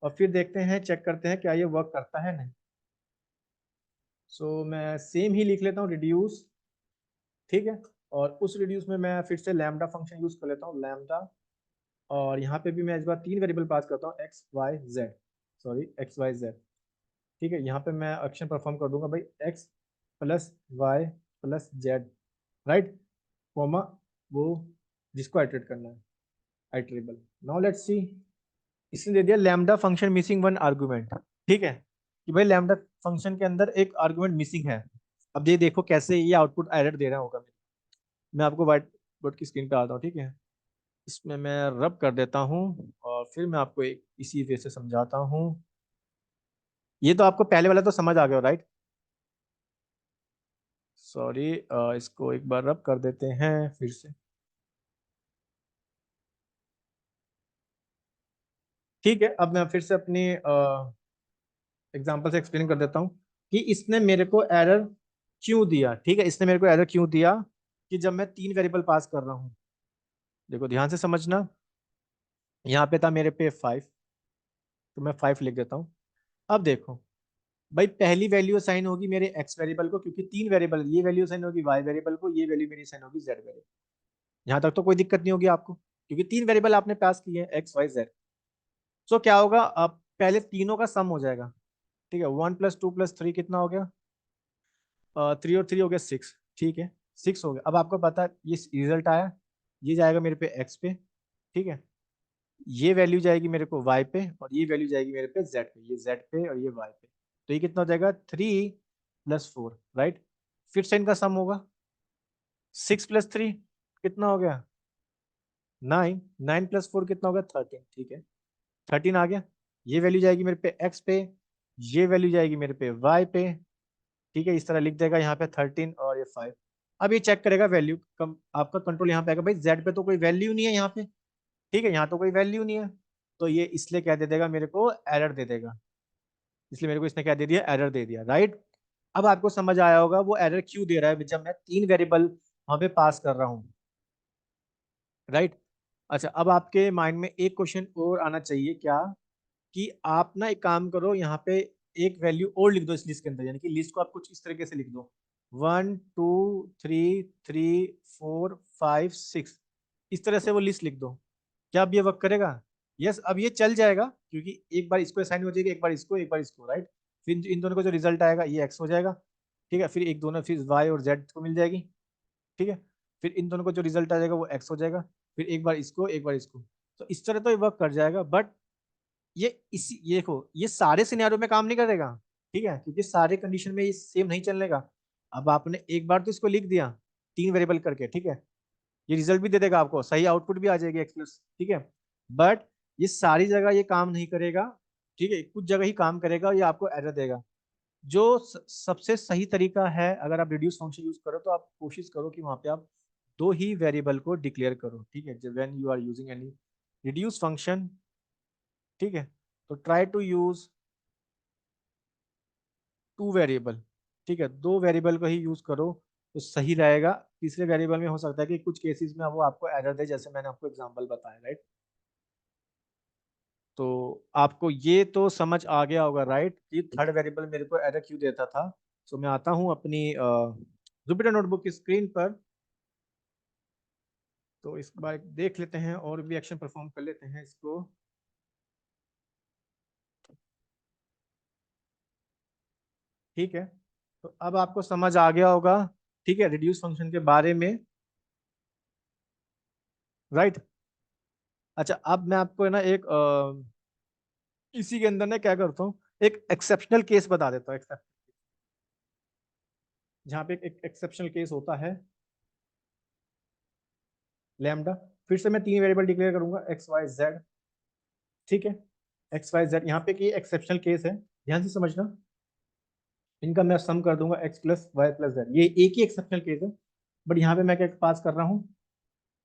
और फिर देखते हैं, चेक करते हैं क्या ये वर्क करता है नहीं। सो मैं सेम ही लिख लेता हूँ, रिड्यूस, ठीक है। और उस रिड्यूस में मैं फिर से लैम्डा फंक्शन यूज कर लेता हूँ, लैम्डा। और यहाँ पे भी मैं इस बार तीन वेरिएबल पास करता हूँ, x y z, sorry x y z, ठीक है। यहाँ पे मैं एक्शन परफॉर्म कर दूंगा भाई, x plus y plus z, right, comma वो जिसको आइटरेट करना है, आइटरेबल। नाउ लेट्स सी, इसने दे दिया lambda function missing one argument, ठीक है, कि भाई लैम्डा फंक्शन के अंदर एक आर्गुमेंट मिसिंग है। अब ये देखो कैसे ये आउटपुट एरर दे रहा होगा। मैं आपको व्हाइट बोर्ड की स्क्रीन पे आता हूँ, ठीक है। इसमें मैं रब कर देता हूँ और फिर मैं आपको एक इसी वे से समझाता हूँ। ये तो आपको पहले वाला तो समझ आ गया, राइट। सॉरी, इसको एक बार रब कर देते हैं फिर से। ठीक है, अब मैं फिर से अपनी एग्जांपल से एक्सप्लेन कर देता हूँ कि इसने मेरे को एरर क्यों दिया। ठीक है, इसने मेरे को एरर क्यों दिया कि जब मैं तीन वेरिएबल पास कर रहा हूँ, देखो ध्यान से समझना। यहाँ पे था मेरे पे 5, तो मैं 5 लिख देता हूँ। अब देखो भाई, पहली वैल्यू असाइन होगी मेरे एक्स वेरिएबल को, क्योंकि तीन वेरिएबल, ये वैल्यू असाइन होगी वाई वेरिएबल को, ये वैल्यू मेरी असाइन होगी जेड वेरिएबल। यहाँ तक तो कोई दिक्कत नहीं होगी आपको, क्योंकि तीन वेरिएबल आपने पास किए हैं, एक्स वाई जेड। सो क्या होगा, अब पहले तीनों का सम हो जाएगा। ठीक है, 1 + 2 + 3 कितना हो गया, 3 और 3 हो गया 6। ठीक है, 6 हो गया। अब आपको पता है ये रिजल्ट आया, ये जाएगा मेरे पे एक्स पे। ठीक है, ये वैल्यू जाएगी मेरे को वाई पे, और ये वैल्यू जाएगी मेरे पे जेड पे, ये जेड पे और ये वाई पे। तो ये कितना हो जाएगा, 3 + 4, राइट। फिर से इनका सम होगा, 6 + 3 कितना हो गया, 9। 9 + 4 कितना हो गया, 13। ठीक है, 13 आ गया। ये वैल्यू जाएगी मेरे पे एक्स पे, ये वैल्यू जाएगी मेरे पे वाई पे। ठीक है, इस तरह लिख देगा यहाँ पे 13 और ये 5। अब ये चेक करेगा वैल्यू कम, आपका कंट्रोल यहाँ पे आएगा, भाई जेड पे तो कोई वैल्यू नहीं है यहाँ पे। ठीक है, यहाँ तो कोई वैल्यू नहीं है, तो ये इसलिए क्या दे देगा मेरे को, एरर दे देगा। इसलिए मेरे को इसने क्या दे दिया, एरर दे दिया, राइट। अब आपको समझ आया होगा वो एरर क्यों दे रहा है जब मैं तीन वेरिएबल वहां पे पास कर रहा हूँ, राइट। अच्छा, अब आपके माइंड में एक क्वेश्चन और आना चाहिए, क्या कि आप ना एक काम करो, यहाँ पे एक वैल्यू और लिख दो इस लिस्ट के अंदर, यानी कि लिस्ट को आप कुछ इस तरीके से लिख दो, 1 2 3 3 4 5 6, इस तरह से वो लिस्ट लिख दो। क्या अब ये वर्क करेगा, यस। अब ये चल जाएगा, क्योंकि एक बार इसको असाइन हो जाएगी, एक बार इसको, एक बार इसको, राइट। फिर इन दोनों का जो रिजल्ट आएगा ये एक्स हो जाएगा। ठीक है, फिर एक दोनों, फिर वाई और जेड को मिल जाएगी। ठीक है, फिर इन दोनों को जो रिजल्ट आ जाएगा वो एक्स हो जाएगा। फिर एक बार इसको, एक बार इसको। तो इस तरह तो ये वर्क कर जाएगा, बट ये देखो, ये सारे सिनेरियो में काम नहीं करेगा। ठीक है, क्योंकि सारे कंडीशन में ये सेम नहीं चलने का। अब आपने एक बार तो इसको लिख दिया तीन वेरिएबल करके, ठीक है, ये रिजल्ट भी दे देगा आपको, सही आउटपुट भी आ जाएगी एक्स प्लस। ठीक है, बट ये सारी जगह ये काम नहीं करेगा। ठीक है, कुछ जगह ही काम करेगा और ये आपको एरर देगा। जो सबसे सही तरीका है, अगर आप रिड्यूस फंक्शन यूज करो तो आप कोशिश करो कि वहां पे आप दो ही वेरिएबल को डिक्लेयर करो। ठीक है, जब when you are using any reduce function, ठीक है, तो try to use two variable. ठीक है, दो वेरिएबल को ही यूज करो तो सही रहेगा। तीसरे वेरिएबल में हो सकता है कि कुछ केसेस में वो आपको एरर दे, जैसे मैंने आपको एग्जांपल बताया, राइट। तो आपको ये तो समझ आ गया होगा, राइट, कि थर्ड वेरिएबल मेरे को एरर क्यों देता था। सो मैं आता हूँ अपनी जुपिटर नोटबुक की स्क्रीन पर। तो इस बार देख लेते हैं और भी एक्शन परफॉर्म कर लेते हैं इसको। ठीक है, तो अब आपको समझ आ गया होगा, ठीक है, रिड्यूस फंक्शन के बारे में, राइट। अच्छा, अब मैं आपको है ना एक इसी के अंदर ना क्या करता हूँ, एक एक्सेप्शनल केस बता देता हूँ, जहाँ पे एक एक्सेप्शनल केस होता है, लैम्डा। फिर से मैं तीन वेरिएबल डिक्लेयर करूंगा, एक्स वाई जेड। ठीक है, एक्स वाई जेड, यहाँ पे कि एक्सेप्शनल केस है, ध्यान से समझना। इनका मैं सम कर दूंगा x plus y plus z, ये एक ही एक्सेप्शनल केस है। बट यहाँ पे मैं क्या पास कर रहा हूँ,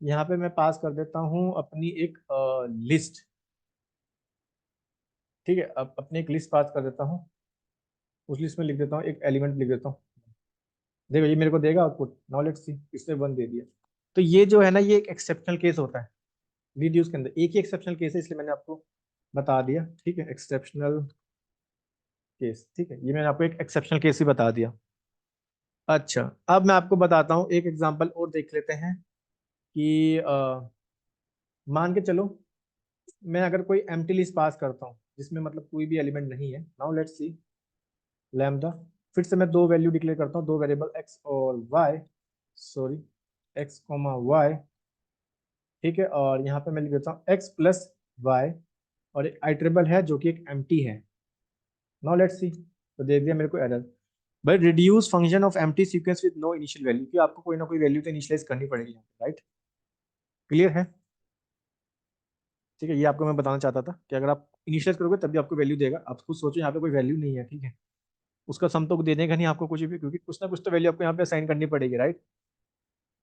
यहाँ पे मैं पास कर देता हूँ अपनी एक लिस्ट। ठीक है, अब अपनी एक लिस्ट पास कर देता हूँ, उस लिस्ट में लिख देता हूँ, एक एलिमेंट लिख देता हूँ। देखो ये मेरे को देगा आउटपुट, नाउ लेट्स सी, इसने 1 दे दिया। तो ये जो है ना, ये एक एक्सेप्शनल केस होता है रीड्यूस के अंदर, एक ही एक्सेप्शनल केस है, इसलिए मैंने आपको बता दिया। ठीक है, एक्सेप्शनल केस। ठीक है, ये मैंने आपको एक एक्सेप्शनल केस ही बता दिया। अच्छा, अब मैं आपको बताता हूँ एक एग्जांपल और देख लेते हैं कि मान के चलो मैं अगर कोई एम्प्टी लिस्ट पास करता हूँ जिसमें मतलब कोई भी एलिमेंट नहीं है, नाउ लेट्स सी लैम्डा। फिर से मैं दो वैल्यू डिक्लेयर करता हूँ, दो वेरिएबल एक्स और y, sorry, x comma y. ठीक है, और यहाँ पे मैं लिख देता हूँ एक्स प्लस वाई, और एक आइट्रेबल है जो कि एक एम्प्टी है। नाउ लेट्स सी, तो दे दिया मेरे को एरर, भाई reduce function of empty sequence with no initial value, कि आपको कोई ना कोई वैल्यू तो इनिशियलाइज करनी पड़ेगी यहाँ पे, राइट। क्लियर है। ठीक है, ये आपको मैं बताना चाहता था कि अगर आप इनिशियलाइज करोगे तभी आपको वैल्यू देगा। आप खुद सोचो यहाँ पे कोई वैल्यू नहीं है, ठीक है। उसका सम तो दे देगा नहीं आपको कुछ भी, क्योंकि कुछ ना कुछ तो वैल्यू आपको यहाँ पे असाइन करनी पड़ेगी, राइट।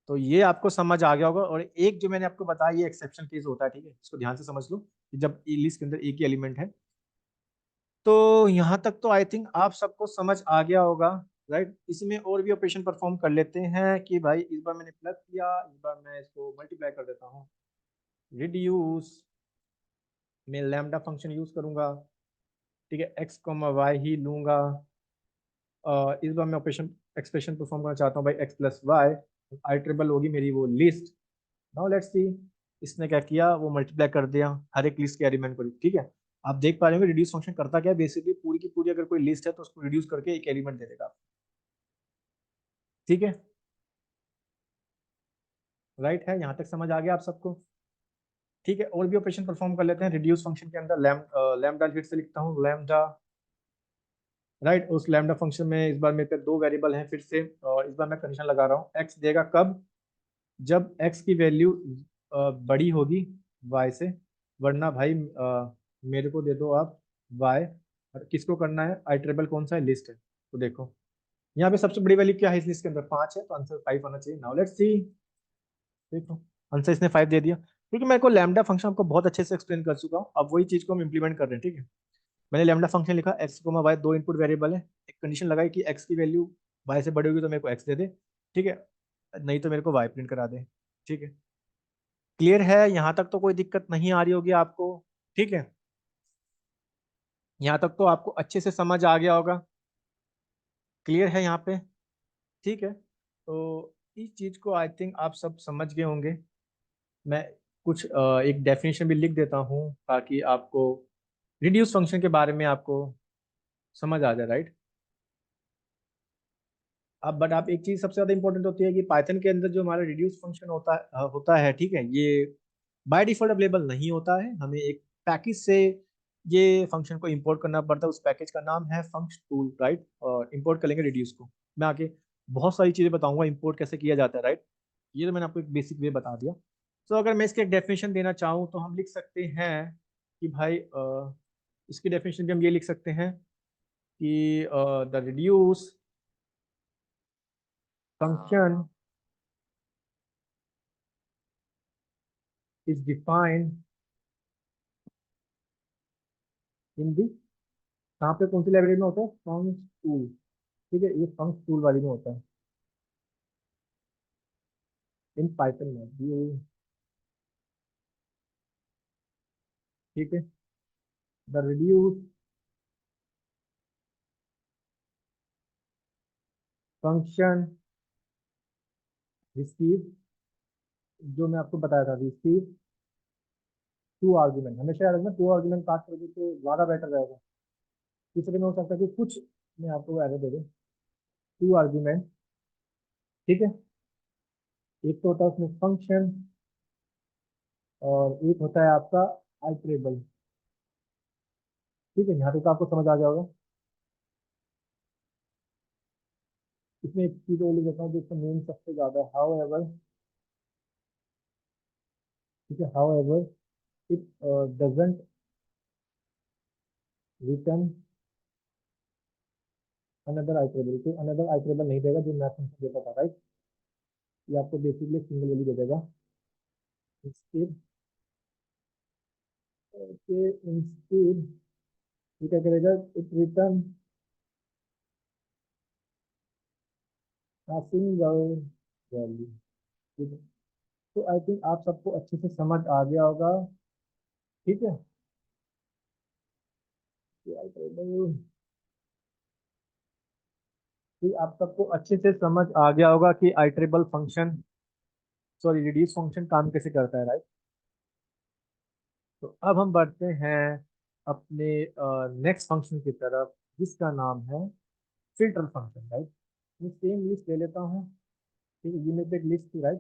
तो ये आपको समझ आ गया होगा। और एक जो मैंने आपको बताया ये एक्सेप्शन केस होता है, ठीक है, इसको ध्यान से समझ लो कि जब लिस्ट के अंदर एक ही एलिमेंट है। तो यहाँ तक तो आई थिंक आप सबको समझ आ गया होगा, राइट। इसमें और भी ऑपरेशन परफॉर्म कर लेते हैं कि भाई इस बार मैंने प्लस किया, इस बार मैं इसको मल्टीप्लाई कर देता हूँ। रिड्यूस में लैम्डा फंक्शन यूज करूंगा, ठीक है, एक्स कॉमा वाई ही लूंगा। इस बार मैं ऑपरेशन एक्सप्रेशन परफॉर्म करना चाहता हूँ भाई x plus y, I triple होगी मेरी वो लिस्ट। नाउ लेट्स सी, इसने क्या किया, वो मल्टीप्लाई कर दिया हर एक लिस्ट के एलिमेंट को, ठीक है। आप देख पा रहे होंगे रिड्यूस फंक्शन करता क्या है, बेसिकली पूरी की पूरी अगर कोई लिस्ट है तो उसको रिड्यूस करके एक एलिमेंट दे देगा, ठीक है, राइट है, यहाँ तक समझ आ गया आप सबको। ठीक है, और भी ऑपरेशन परफॉर्म कर लेते हैं रिड्यूस फंक्शन के अंदर। लैम्डा फिर से लिखता हूँ, लैम्डा, राइट। उस लैम्डा फंक्शन में इस बार मेरे पे दो वेरिएबल हैं फिर से, और इस बार मैं कंडीशन लगा रहा हूँ, एक्स देगा कब, जब एक्स की वैल्यू बड़ी होगी वाई से, वरना भाई मेरे को दे दो आप वाई। और किसको करना है, आई ट्रिपल कौन सा है, लिस्ट है। तो देखो यहाँ पे सबसे बड़ी वैल्यू क्या है इस लिस्ट के अंदर, 5 है, तो आंसर 5 आना चाहिए। नाउ लेट्स सी, देखो आंसर इसने 5 दे दिया, क्योंकि मैं को लैम्डा फंक्शन आपको बहुत अच्छे से एक्सप्लेन कर चुका हूँ। अब वही चीज को हम इंप्लीमेंट कर रहे हैं, ठीक है। मैंने लैम्डा फंक्शन लिखा, एक्स कोमा वाई दो इनपुट वेरिएबल है, एक कंडीशन लगाई कि एक्स की वैल्यू वाई से बड़ी होगी तो मेरे को एक्स दे दे, ठीक है, नहीं तो मेरे को वाई प्रिंट करा दे, ठीक है। क्लियर है, यहाँ तक तो कोई दिक्कत नहीं आ रही होगी आपको, ठीक है। यहाँ तक तो आपको अच्छे से समझ आ गया होगा, क्लियर है यहाँ पे, ठीक है। तो इस चीज को आई थिंक आप सब समझ गए होंगे। मैं कुछ एक डेफिनेशन भी लिख देता हूँ ताकि आपको रिड्यूस फंक्शन के बारे में आपको समझ आ जाए, राइट। अब बट आप एक चीज सबसे ज्यादा इंपॉर्टेंट होती है कि पाइथन के अंदर जो हमारा रिड्यूस फंक्शन होता है, ठीक है, ये बाय डिफॉल्ट अवेलेबल नहीं होता है, हमें एक पैकेज से ये फंक्शन को इंपोर्ट करना पड़ता है। उस पैकेज का नाम है फंक्शन टूल, राइट। और इंपोर्ट करेंगे रिड्यूस को, मैं आगे बहुत सारी चीजें बताऊंगा इंपोर्ट कैसे किया जाता है, राइट। ये तो मैंने आपको एक बेसिक वे बता दिया। तो अगर मैं इसकी एक डेफिनेशन देना चाहूँ तो हम लिख सकते हैं कि भाई इसकी डेफिनेशन भी हम ये लिख सकते हैं कि the reduce function is defined in the, कहाँ पे कौन सी लाइब्रेरी में होता है, फंक्शन टूल, ठीक है, ये फंक्शन टूल वाली में होता है, इन पाइथन में ये, ठीक है। द रिड्यूस फंक्शन रिसीव, जो मैं आपको बताया था, रिसीव टू आर्गुमेंट, हमेशा याद रखना, टू आर्गुमेंट पास करोगे तो ज्यादा बेटर रहेगा। तीसरे में हो सकता है कि कुछ मैं आपको एरर दे दूँ, टू आर्गुमेंट, ठीक है। एक तो होता है उसमें फंक्शन, और एक होता है आपका आइटरेबल, ठीक है। यहाँ तक तो आपको समझ आ जाएगा। इसमें एक चीज और लिख देता हूँ जो इसका मेन सबसे ज्यादा, हाउ एवर, ठीक है, how ever it doesn't return another iterable, तो अनदर आइटरेबल नहीं देगा जो मैथ फंक्शन देता था, राइट। ये आपको बेसिकली सिंगल वैल्यू दे देगा। इंस्टेड के इंस्टेड ये क्या करेगा, इट रिटर्न सिंगल वैल्यू, ठीक है। तो आई थिंक आप सबको अच्छे से समझ आ गया होगा, ठीक है। आइटरेबल, कि आप सबको अच्छे से समझ आ गया होगा कि iterable function, sorry reduce function काम कैसे करता है, राइट। तो अब हम बढ़ते हैं अपने नेक्स्ट फंक्शन की तरफ, जिसका नाम है फिल्टर फंक्शन, राइट। मैं सेम लिस्ट ले लेता हूँ, ठीक है, ये मेरे पे एक लिस्ट थी, राइट।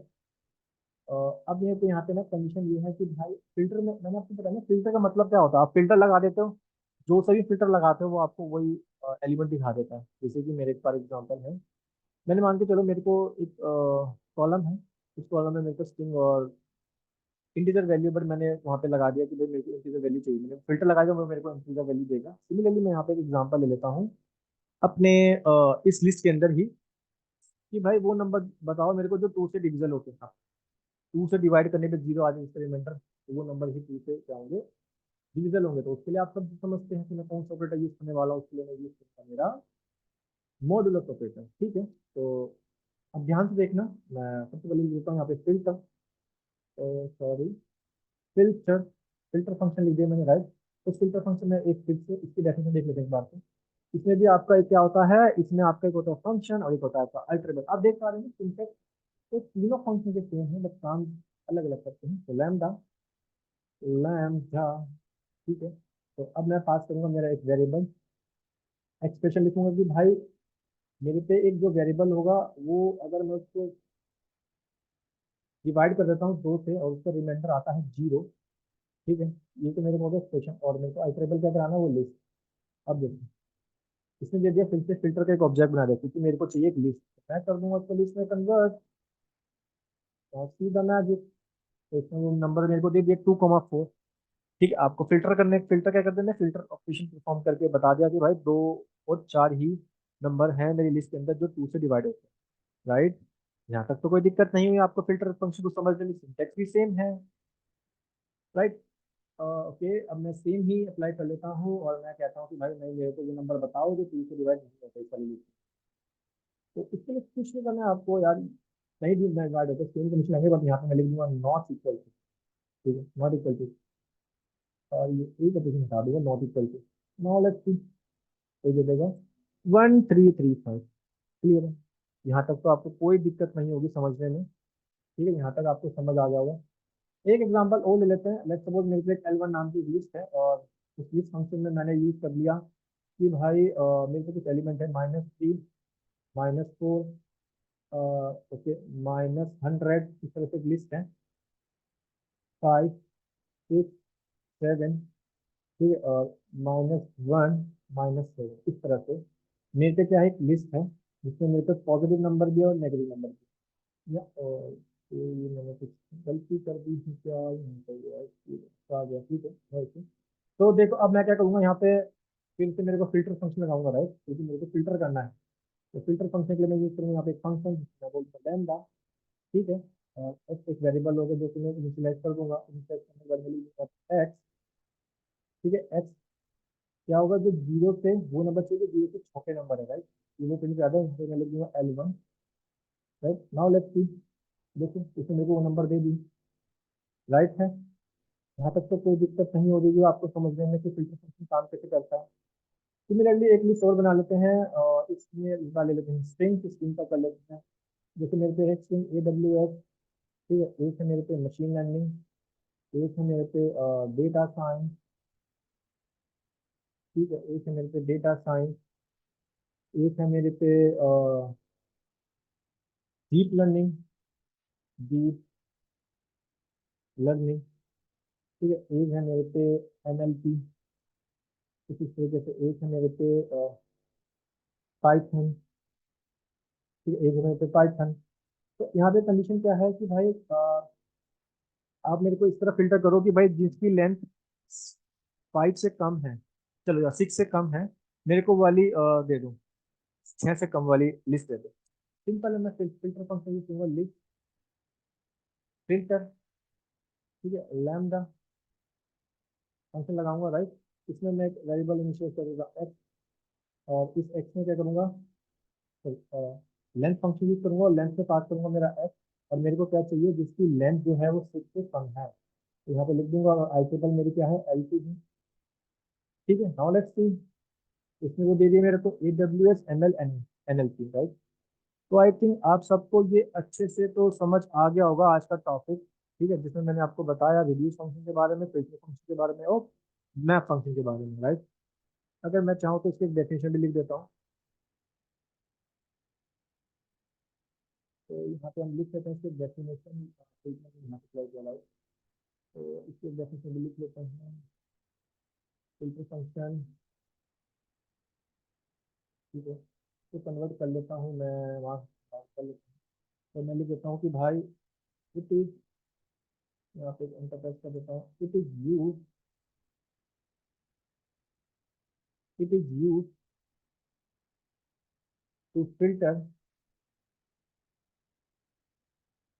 अब मेरे को यहाँ पे ना कंडीशन ये है कि भाई फिल्टर में, मैंने आपको बताया ना फिल्टर का मतलब क्या होता है, आप फिल्टर लगा देते हो, जो सभी फिल्टर लगाते हो वो आपको वही एलिमेंट दिखा देता है। जैसे कि मेरे पर एग्जांपल है, मैंने मान के चलो मेरे को एक कॉलम है, उस कॉलम में मेरे को स्ट्रिंग और इंटीजर वैल्यू, बट मैंने वहाँ पे लगा दिया कि भाई मेरे को इंटीजर वैल्यू चाहिए, मैंने फिल्टर लगाया वो मेरे को इंटीजर वैल्यू देगा। सिमिलरली मैं यहाँ पे एक एग्जांपल ले लेता हूँ, अपने इस लिस्ट के अंदर ही कि भाई वो नंबर बताओ मेरे को जो 2 से डिविजल होते हैं। 2 से डिवाइड करने पे 0 आ जाए इसका रिमाइंडर, तो वो नंबर ही 2 से क्या होंगे, डिविजल होंगे। तो उसके लिए आप सब समझते हैं कि मैं कौन सा ऑपरेटर यूज करने वाला हूँ। उसके लिए मैं यूज करूंगा मेरा मॉडुलस ऑपरेटर। ठीक है, तो अब ध्यान से देखना। मैं सबसे पहले लिखता हूँ यहाँ पे filter, sorry, filter, filter function लिख दिया मैंने, राइट। उस फिल्टर फंक्शन में एक फिर से इसकी डेफिनेशन देख लेते हैं एक बार से। इसमें भी आपका एक क्या होता है, इसमें आपका एक होता है फंक्शन और एक होता है आपका अल्टरनेट। आप देख पा रहे हैं सिंटेक्स, तो तीनों फंक्शन के सेम है, बट काम अलग अलग करते हैं। तो लैम्डा, लैम्डा, ठीक है। तो अब मैं पास करूंगा मेरा एक वेरिएबल, एक्सप्रेशन लिखूंगा कि भाई मेरे पे एक जो वेरिएबल होगा वो अगर मैं उसको डिवाइड कर देता हूँ 2 से और उसका रिमाइंडर आता है 0, ठीक है। ये तो मेरे को एक्सप्रेशन, और मेरे को अल्टरनेबल क्या कराना है, वो लिस्ट। अब देखो, इसने दे दिया फिर से फिल्टर का एक ऑब्जेक्ट बना दिया, क्योंकि मेरे को चाहिए एक लिस्ट। मैं कर दूंगा उसको लिस्ट में कन्वर्ट, सीधा मैजिक। तो इसमें वो नंबर मेरे को दे दिया 2,4। ठीक है, आपको फिल्टर करने, फिल्टर क्या कर देना, फिल्टर ऑपरेशन परफॉर्म करके बता दिया कि भाई 2 और 4 ही नंबर हैं मेरी लिस्ट के अंदर जो 2 से डिवाइड होते हैं, राइट। यहाँ तक तो कोई दिक्कत नहीं हुई आपको फिल्टर फंक्शन को समझने में, सिंटेक्स भी सेम है, राइट। ओके, अब मैं सेम ही अप्लाई कर लेता हूँ और मैं कहता हूँ कि भाई नहीं, मेरे को ये नंबर बताओ जो 2 से डिवाइड नहीं होता इस वाली लिस्ट। तो इसके लिए कुछ नहीं करना है आपको यार, नहीं भी डिवाइड होता सेम कंडीशन आएंगे, बट यहाँ पे मैं लिख दूंगा नॉट इक्वल टू। ठीक है, नॉट इक्वल टू, और ये एक ऑपरेशन हटा दूंगा, not equal to. Now let's see, तो ये देगा 1335। क्लियर है, यहाँ तक तो आपको कोई दिक्कत नहीं होगी समझने में। ठीक है, यहाँ तक आपको समझ आ जाएगा। एक एग्जांपल और ले लेते हैं। लेट्स सपोज मेरे पे एक L1 नाम की लिस्ट है, और उस लिस्ट फंक्शन में मैंने यूज कर लिया कि भाई मेरे पे कुछ एलिमेंट है -3, -4, ओके, -100, इस तरह से एक लिस्ट है, 5, 6, 7, ठीक है, और -1, -7, इस तरह से मेरे पे क्या है, एक लिस्ट है जिसमें मेरे पे पॉजिटिव नंबर भी है और नेगेटिव नंबर भी है। या और ये मैंने कुछ गलती कर दी थी क्या, यहाँ पे यार, ये आ गया, ठीक है, वैसे। तो देखो अब मैं क्या करूँगा यहाँ पे, फिर से मेरे को फिल्टर फंक्शन लगाऊंगा, राइट, क्योंकि मेरे को फिल्टर करना है। तो फिल्टर फंक्शन के लिए मैं यूज करूँगा यहाँ पे एक फंक्शन जिसमें बोलता है लैम्डा, ठीक है। और एक्स एक वेरिएबल होगा जो कि मैं इनिशियलाइज कर दूंगा, इनिशियलाइज करने के बाद मैं एक्स, ठीक है। एक्स क्या होगा, जो 0 से वो नंबर चाहिए जो 0 से छोटे नंबर है, राइट। 0 से ज्यादा है, तो मैं लिख दूंगा L1, राइट। नाउ लेट्स सी, देखो इसने मेरे को वो नंबर दे दी, राइट है। यहाँ तक तो कोई दिक्कत नहीं हो रही है आपको समझने में कि फिल्टर फंक्शन काम कैसे करता है। सिमिलरली एक लिस्ट और बना लेते हैं, और इसमें इसका ले लेते हैं स्ट्रिंग, स्ट्रिंग का कर लेते हैं। जैसे मेरे पे एक स्ट्रिंग AWS, ठीक है, एक है मेरे पे मशीन लर्निंग, एक है मेरे पे डेटा साइंस, ठीक है, एक है मेरे पे डेटा साइंस, एक है मेरे पे डीप लर्निंग, डीप लर्निंग, ठीक है, एक है मेरे पे NLP, इसी तरीके से एक है मेरे पे पाइथन, ठीक है, एक है मेरे पे पाइथन। तो यहाँ पे कंडीशन क्या है कि भाई आप मेरे को इस तरह फिल्टर करो कि भाई जिसकी लेंथ 5 से कम है, चलो या 6 से कम है, मेरे को वाली दे दो, 6 से कम वाली लिस्ट दे दो। सिंपल है, मैं फिल्टर फंक्शन यूज करूंगा, लिस्ट फिल्टर, ठीक है, लैम्डा फंक्शन लगाऊंगा, राइट। इसमें मैं एक वेरिएबल इनिशियलाइज करूंगा एक्स, और इस एक्स में क्या करूंगा, लेंथ फंक्शन यूज करूंगा और लेंथ से पास करूंगा मेरा एक्स, और मेरे को क्या चाहिए, जिसकी लेंथ जो है वो 6 से कम है। तो यहाँ पे लिख दूंगा, और आइटेबल मेरी क्या है, L2 है, ठीक है। नाउ लेट्स सी, इसमें वो दे दिया मेरे को AWS ML NLP, राइट। तो आई थिंक आप सबको ये अच्छे से तो समझ आ गया होगा आज का टॉपिक, ठीक है, जिसमें मैंने आपको बताया रिड्यूस फंक्शन के बारे में, फिल्टर फंक्शन के बारे में, और मैप फंक्शन के बारे में, राइट। अगर मैं चाहूँ तो इसकी एक डेफिनेशन भी लिख देता हूँ। तो यहाँ पे हम लिख लेते हैं इसकी डेफिनेशन, यहाँ पे क्या किया, right? तो इसकी डेफिनेशन भी लिख लेते हैं, फिल्टर फंक्शन, ठीक है। तो कन्वर्ट कर लेता हूँ मैं, वहाँ कर लेता हूँ। तो मैं लिख देता हूँ कि भाई इट इज, यहाँ पे एंटर प्रेस कर देता हूँ, it is use to filter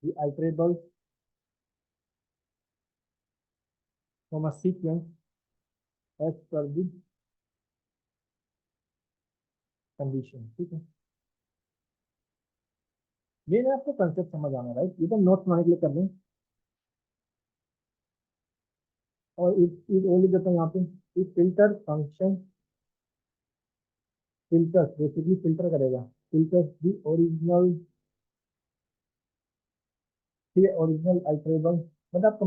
the iterables from a sequence as per the condition। ठीक है, ये ना आपको कंसेप्ट समझ आना, राइट? ये तो नोट्स बनाने के लिए कर लें। और इस और लिख देता हूँ यहाँ पे, इस filter function filter basically filter करेगा, फिल्टर दी ओरिजिनल, ठीक है, ओरिजिनल आइटरेबल। मतलब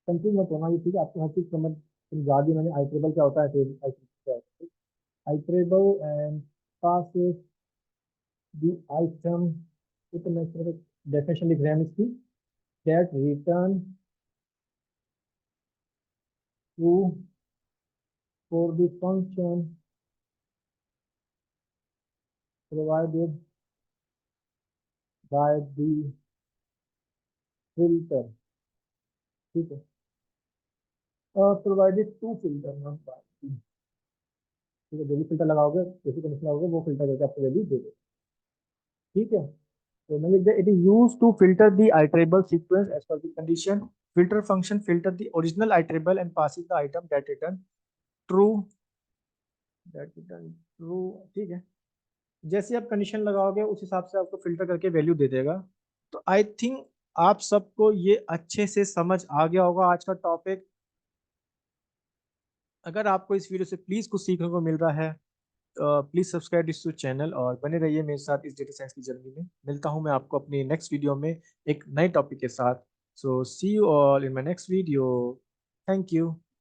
कंफ्यूज मत होना, ये ठीक है, आपको हर चीज समझा दी मैंने। आइटरेबल क्या होता है, iterable and passes the item, तो मैं सिर्फ डेफिनेशन लिख रहे हैं इसकी, that return true for the function provided by the filter. ठीक है, provided to filter not by, ठीक है, जो भी फिल्टर लगाओगे, जैसे कंडीशन लगाओगे, वो फिल्टर करके आपको वैल्यू दे देगा। ठीक है, तो मैं लिख दिया, it is use to filter the iterable sequence as per the condition. Filter function filter the original iterable and passes the item that return true, that return true. ठीक है, जैसे आप कंडीशन लगाओगे उस हिसाब से आपको फिल्टर करके वैल्यू दे देगा। तो आई थिंक आप सबको ये अच्छे से समझ आ गया होगा आज का टॉपिक। अगर आपको इस वीडियो से प्लीज कुछ सीखने को मिल रहा है, प्लीज सब्सक्राइब दिस चैनल और बने रहिए मेरे साथ इस डेटा साइंस की जर्नी में। मिलता हूं मैं आपको अपनी नेक्स्ट वीडियो में एक नए टॉपिक के साथ। So see you all in my next video. Thank you.